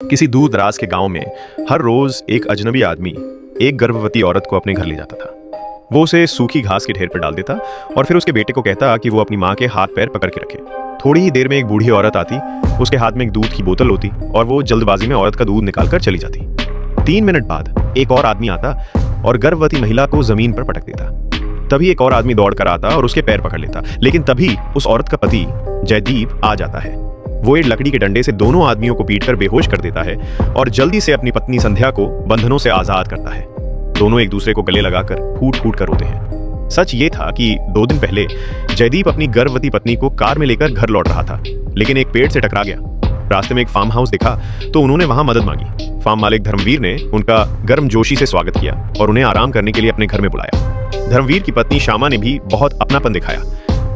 किसी दूर दराज के गांव में हर रोज एक अजनबी आदमी एक गर्भवती औरत को अपने घर ले जाता था। वो उसे सूखी घास के ढेर पर डाल देता और फिर उसके बेटे को कहता कि वो अपनी माँ के हाथ पैर पकड़ के रखे। थोड़ी ही देर में एक बूढ़ी औरत आती, उसके हाथ में एक दूध की बोतल होती और वो जल्दबाजी में औरत का दूध निकालकर चली जाती। 3 मिनट बाद एक और आदमी आता और गर्भवती महिला को जमीन पर पटक देता। तभी एक और आदमी दौड़ कर आता और उसके पैर पकड़ लेता, लेकिन तभी उस औरत का पति जयदीप आ जाता है। वो एक लकड़ी के डंडे से दोनों आदमियों को पीटकर बेहोश कर देता है और जल्दी से अपनी पत्नी संध्या को बंधनों से आजाद करता है। दोनों एक दूसरे को गले लगाकर फूट फूट कर रोते हैं। सच ये था कि 2 दिन पहले जयदीप अपनी गर्भवती पत्नी को कार में लेकर घर लौट रहा था, लेकिन एक पेड़ से टकरा गया। रास्ते में एक फार्म हाउस दिखा तो उन्होंने वहां मदद मांगी। फार्म मालिक धर्मवीर ने उनका गर्मजोशी से स्वागत किया और उन्हें आराम करने के लिए अपने घर में बुलाया। धर्मवीर की पत्नी श्यामा ने भी बहुत अपनापन दिखाया,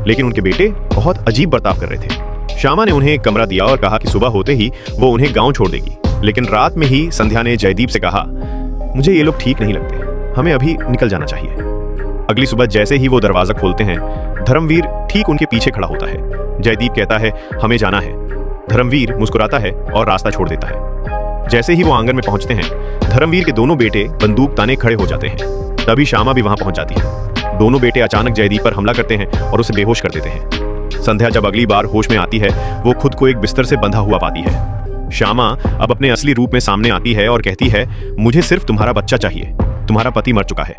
लेकिन उनके बेटे बहुत अजीब बर्ताव कर रहे थे। श्यामा ने उन्हें एक कमरा दिया और कहा कि सुबह होते ही वो उन्हें गांव छोड़ देगी, लेकिन रात में ही संध्या ने जयदीप से कहा, मुझे ये लोग ठीक नहीं लगते, हमें अभी निकल जाना चाहिए। अगली सुबह जैसे ही वो दरवाजा खोलते हैं, धर्मवीर ठीक उनके पीछे खड़ा होता है। जयदीप कहता है, हमें जाना है। धर्मवीर मुस्कुराता है और रास्ता छोड़ देता है। जैसे ही वो आंगन में पहुंचते हैं, धर्मवीर के दोनों बेटे बंदूक ताने खड़े हो जाते हैं। तभी श्यामा भी वहां पहुंच जाती है। दोनों बेटे अचानक जयदीप पर हमला करते हैं और उसे बेहोश कर देते हैं। संध्या जब अगली बार होश में आती है, वो खुद को एक बिस्तर से बंधा हुआ पाती है। श्यामा अब अपने असली रूप में सामने आती है और कहती है, मुझे सिर्फ तुम्हारा बच्चा चाहिए, तुम्हारा पति मर चुका है।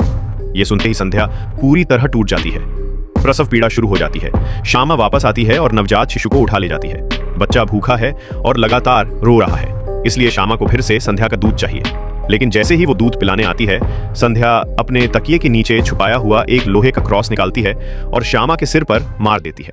ये सुनते ही संध्या पूरी तरह टूट जाती है। प्रसव पीड़ा शुरू हो जाती है। श्यामा वापस आती है और नवजात शिशु को उठा ले जाती है। बच्चा भूखा है और लगातार रो रहा है, इसलिए श्यामा को फिर से संध्या का दूध चाहिए। लेकिन जैसे ही वो दूध पिलाने आती है, संध्या अपने तकिए के नीचे छुपाया हुआ एक लोहे का क्रॉस निकालती है और श्यामा के सिर पर मार देती है।